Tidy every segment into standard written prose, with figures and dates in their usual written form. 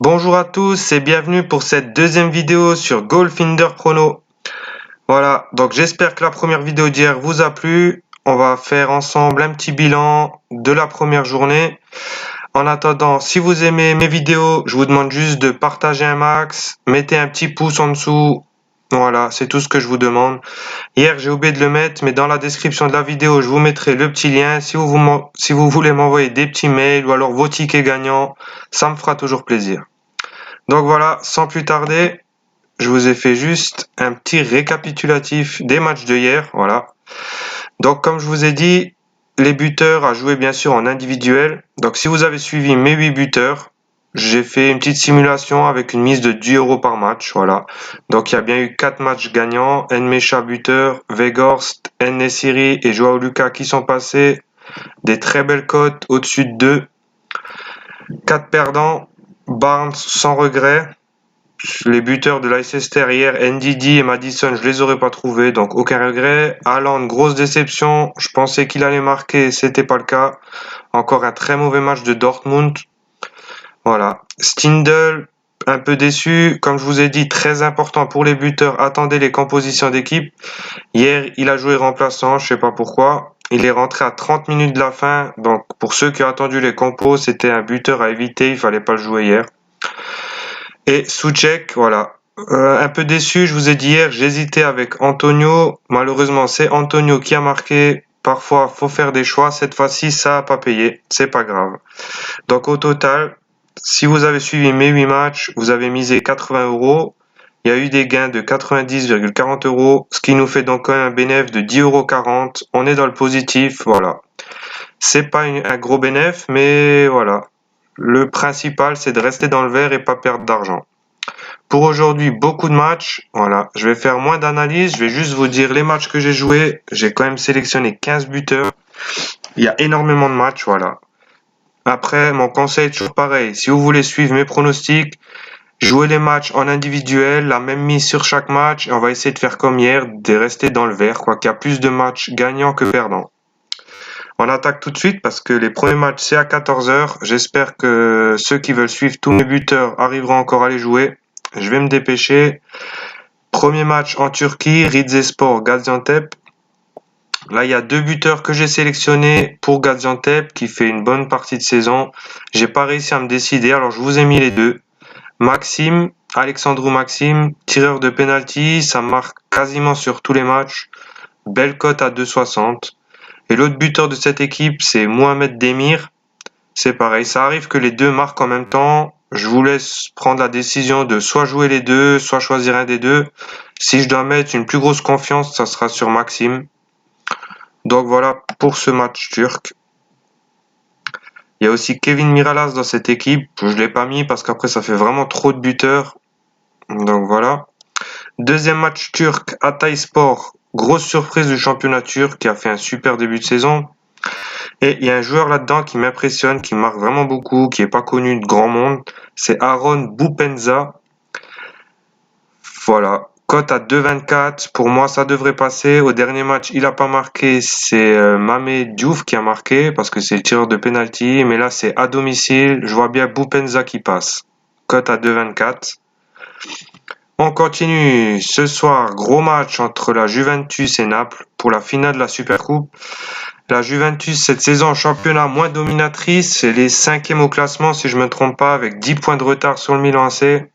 Bonjour à tous et bienvenue pour cette deuxième vidéo sur Goalfinder Chrono. Voilà, donc j'espère que la première vidéo d'hier vous a plu. On va faire ensemble un petit bilan de la première journée. En attendant, si vous aimez mes vidéos, je vous demande juste de partager un max, mettez un petit pouce en dessous. Voilà, c'est tout ce que je vous demande. Hier, j'ai oublié de le mettre, mais dans la description de la vidéo, je vous mettrai le petit lien. Si vous voulez m'envoyer des petits mails ou alors vos tickets gagnants, ça me fera toujours plaisir. Donc voilà, sans plus tarder, je vous ai fait juste un petit récapitulatif des matchs de hier. Voilà. Donc comme je vous ai dit, les buteurs à jouer bien sûr en individuel. Donc si vous avez suivi mes 8 buteurs, j'ai fait une petite simulation avec une mise de 10 euros par match. Voilà. Donc il y a bien eu 4 matchs gagnants. Nmecha buteur, Weghorst, En-Nesyri et Joao Lucas qui sont passés. Des très belles cotes au-dessus de 2. 4 perdants. Barnes sans regret. Les buteurs de Leicester hier, Ndidi et Maddison, je les aurais pas trouvés, donc aucun regret. Haaland, grosse déception. Je pensais qu'il allait marquer, c'était pas le cas. Encore un très mauvais match de Dortmund. Voilà. Stindl, un peu déçu. Comme je vous ai dit, très important pour les buteurs. Attendez les compositions d'équipe. Hier, il a joué remplaçant, je sais pas pourquoi. Il est rentré à 30 minutes de la fin. Donc, pour ceux qui ont attendu les compos, c'était un buteur à éviter. Il fallait pas le jouer hier. Et Souček, voilà. Un peu déçu, je vous ai dit hier, j'hésitais avec Antonio. Malheureusement, c'est Antonio qui a marqué. Parfois, faut faire des choix. Cette fois-ci, ça a pas payé. C'est pas grave. Donc, au total, si vous avez suivi mes 8 matchs, vous avez misé 80 euros. Il y a eu des gains de 90,40 euros, ce qui nous fait donc quand même un bénéfice de 10,40 €. On est dans le positif, voilà. C'est pas un gros bénéfice, mais voilà. Le principal, c'est de rester dans le vert et pas perdre d'argent. Pour aujourd'hui, beaucoup de matchs. Voilà, je vais faire moins d'analyse. Je vais juste vous dire les matchs que j'ai joués. J'ai quand même sélectionné 15 buteurs. Il y a énormément de matchs, voilà. Après, mon conseil est toujours pareil. Si vous voulez suivre mes pronostics, jouez les matchs en individuel, la même mise sur chaque match. Et on va essayer de faire comme hier, de rester dans le vert, quoi qu'il y a plus de matchs gagnants que perdants. On attaque tout de suite parce que les premiers matchs c'est à 14h. J'espère que ceux qui veulent suivre tous mes buteurs arriveront encore à les jouer. Je vais me dépêcher. Premier match en Turquie, Rizespor Gaziantep. Là, il y a 2 buteurs que j'ai sélectionnés pour Gaziantep qui fait une bonne partie de saison. J'ai pas réussi à me décider, alors je vous ai mis les deux. Maxime, Alexandru Maxime, tireur de penalty, ça marque quasiment sur tous les matchs. Belle cote à 2,60. Et l'autre buteur de cette équipe, c'est Mohamed Demir. C'est pareil, ça arrive que les deux marquent en même temps. Je vous laisse prendre la décision de soit jouer les deux, soit choisir un des deux. Si je dois mettre une plus grosse confiance, ça sera sur Maxime. Donc voilà pour ce match turc. Il y a aussi Kevin Miralas dans cette équipe. Je ne l'ai pas mis parce qu'après ça fait vraiment trop de buteurs. Donc voilà. Deuxième match turc, Hatayspor. Grosse surprise du championnat turc qui a fait un super début de saison. Et il y a un joueur là-dedans qui m'impressionne, qui marque vraiment beaucoup, qui est pas connu de grand monde. C'est Aaron Boupendza. Voilà. Cote à 2,24. Pour moi, ça devrait passer. Au dernier match, il a pas marqué. C'est Mame Diouf qui a marqué parce que c'est le tireur de penalty. Mais là, c'est à domicile. Je vois bien Boupendza qui passe. Cote à 2,24. On continue. Ce soir, gros match entre la Juventus et Naples pour la finale de la Supercoupe. La Juventus, cette saison en championnat moins dominatrice, elle est 5e au classement si je ne me trompe pas, avec 10 points de retard sur le Milan AC.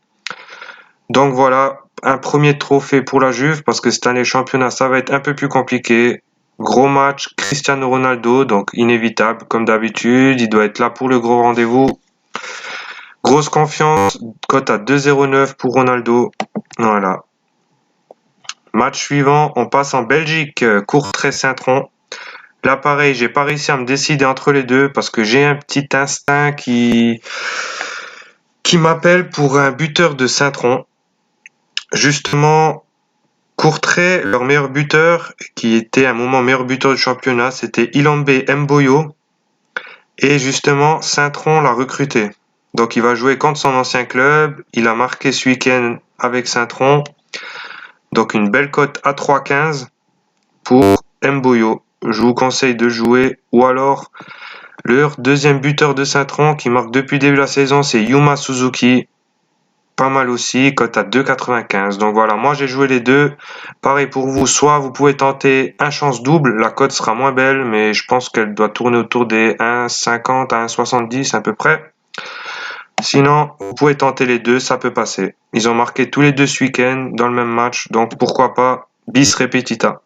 Donc voilà, un premier trophée pour la Juve, parce que cette année championnat, ça va être un peu plus compliqué. Gros match, Cristiano Ronaldo, donc inévitable, comme d'habitude, il doit être là pour le gros rendez-vous. Grosse confiance, cote à 2,09 pour Ronaldo. Voilà. Match suivant, on passe en Belgique, Courtrai-Saint-Tron. Là, pareil, j'ai pas réussi à me décider entre les deux parce que j'ai un petit instinct qui m'appelle pour un buteur de Saint-Tron. Justement, Courtrai, leur meilleur buteur, qui était à un moment meilleur buteur du championnat, c'était Ilambe Mboyo. Et justement, Saint-Tron l'a recruté. Donc il va jouer contre son ancien club. Il a marqué ce week-end avec Saint-Tron. Donc une belle cote à 3,15 pour Mboyo. Je vous conseille de jouer. Ou alors, leur deuxième buteur de Saint-Tron qui marque depuis le début de la saison, c'est Yuma Suzuki. pas mal aussi, cote à 2,95. Donc voilà, moi j'ai joué les deux. Pareil pour vous, soit vous pouvez tenter un chance double, la cote sera moins belle, mais je pense qu'elle doit tourner autour des 1,50 à 1,70 à peu près. Sinon, vous pouvez tenter les deux, ça peut passer. Ils ont marqué tous les deux ce week-end dans le même match, donc pourquoi pas bis repetita.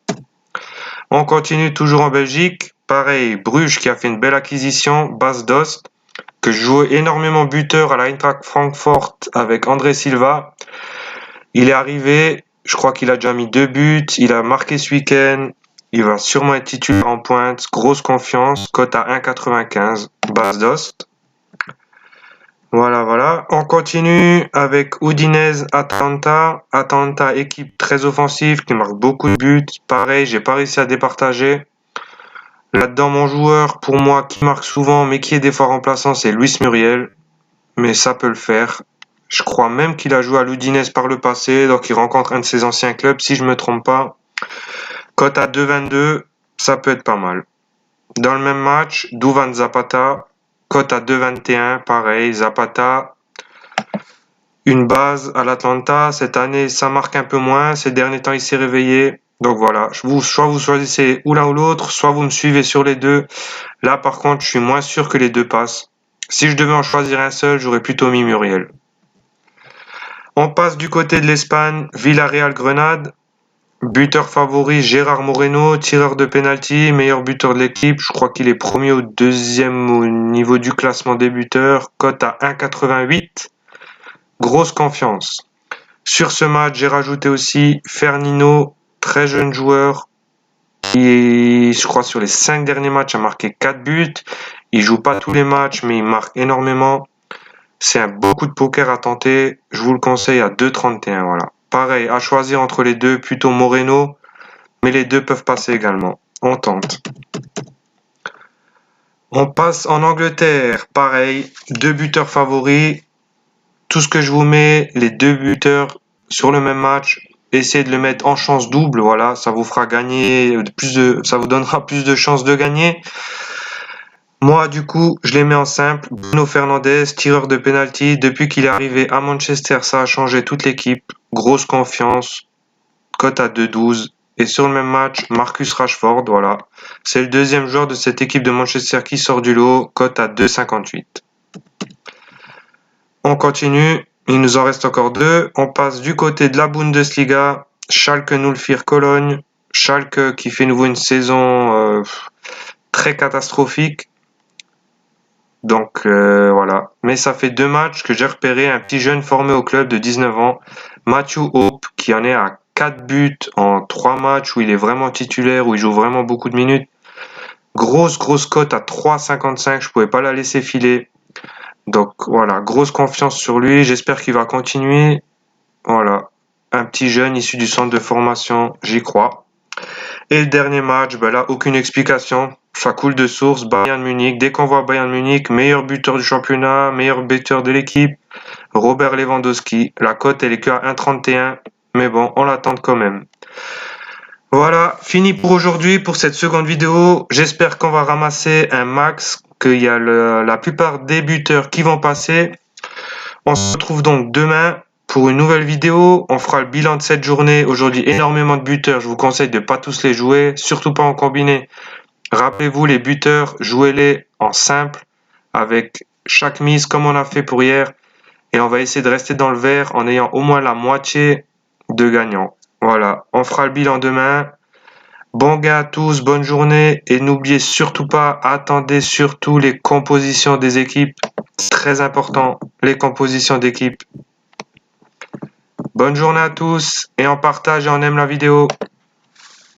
On continue toujours en Belgique. Pareil, Bruges qui a fait une belle acquisition, Bas Dost, que je jouais énormément buteur à la Eintracht Francfort avec André Silva. Il est arrivé, je crois qu'il a déjà mis 2 buts, il a marqué ce week-end, il va sûrement être titulaire en pointe, grosse confiance, cote à 1,95, Bas Dost. Voilà. On continue avec Udinese Atalanta. Atalanta, équipe très offensive qui marque beaucoup de buts. Pareil, j'ai pas réussi à départager. Là-dedans, mon joueur, pour moi, qui marque souvent, mais qui est des fois remplaçant, c'est Luis Muriel. Mais ça peut le faire. Je crois même qu'il a joué à l'Udinese par le passé, donc il rencontre un de ses anciens clubs, si je me trompe pas. Cote à 2,22, ça peut être pas mal. Dans le même match, Duvan Zapata, cote à 2,21, pareil, Zapata, une base à l'Atlanta. Cette année, ça marque un peu moins. Ces derniers temps, il s'est réveillé. Donc voilà, soit vous choisissez ou l'un ou l'autre, soit vous me suivez sur les deux. Là, par contre, je suis moins sûr que les deux passent. Si je devais en choisir un seul, j'aurais plutôt mis Muriel. On passe du côté de l'Espagne, Villarreal-Grenade. Buteur favori, Gérard Moreno, tireur de penalty, meilleur buteur de l'équipe. Je crois qu'il est premier ou deuxième au niveau du classement des buteurs. Cote à 1,88. Grosse confiance. Sur ce match, j'ai rajouté aussi Fernino, très jeune joueur, qui, je crois, sur les 5 derniers matchs, a marqué 4 buts. Il joue pas tous les matchs, mais il marque énormément. C'est un beau coup de poker à tenter. Je vous le conseille à 2,31. Voilà. Pareil, à choisir entre les deux, plutôt Moreno, mais les deux peuvent passer également. On tente. On passe en Angleterre. Pareil, deux buteurs favoris. Tout ce que je vous mets, les deux buteurs sur le même match, essayez de le mettre en chance double, voilà, ça vous fera gagner ça vous donnera plus de chances de gagner. Moi, du coup, je les mets en simple. Bruno Fernandes, tireur de penalty, depuis qu'il est arrivé à Manchester, ça a changé toute l'équipe. Grosse confiance, cote à 2,12. Et sur le même match, Marcus Rashford, voilà. C'est le deuxième joueur de cette équipe de Manchester qui sort du lot, cote à 2,58. On continue, il nous en reste encore deux. On passe du côté de la Bundesliga, Schalke 04 Cologne. Schalke qui fait nouveau une saison très catastrophique. Donc voilà. Mais ça fait 2 matchs que j'ai repéré un petit jeune formé au club de 19 ans, Matthew Hope, qui en est à 4 buts en 3 matchs où il est vraiment titulaire, où il joue vraiment beaucoup de minutes. Grosse cote à 3,55, je pouvais pas la laisser filer. Donc voilà, grosse confiance sur lui, j'espère qu'il va continuer. Voilà, un petit jeune issu du centre de formation, j'y crois. Et le dernier match, ben là, aucune explication. Ça coule de source, Bayern Munich. Dès qu'on voit Bayern Munich, meilleur buteur du championnat, meilleur buteur de l'équipe, Robert Lewandowski. La cote, elle est que à 1,31. Mais bon, on l'attend quand même. Voilà, fini pour aujourd'hui, pour cette seconde vidéo. J'espère qu'on va ramasser un max, qu'il y a la plupart des buteurs qui vont passer. On se retrouve donc demain pour une nouvelle vidéo. On fera le bilan de cette journée. Aujourd'hui, énormément de buteurs. Je vous conseille de ne pas tous les jouer, surtout pas en combiné. Rappelez-vous, les buteurs, jouez-les en simple, avec chaque mise comme on a fait pour hier. Et on va essayer de rester dans le vert en ayant au moins la moitié de gagnants. Voilà, on fera le bilan demain. Bon gain à tous, bonne journée. Et n'oubliez surtout pas, attendez surtout les compositions des équipes. Très important, les compositions d'équipe. Bonne journée à tous et on partage et on aime la vidéo.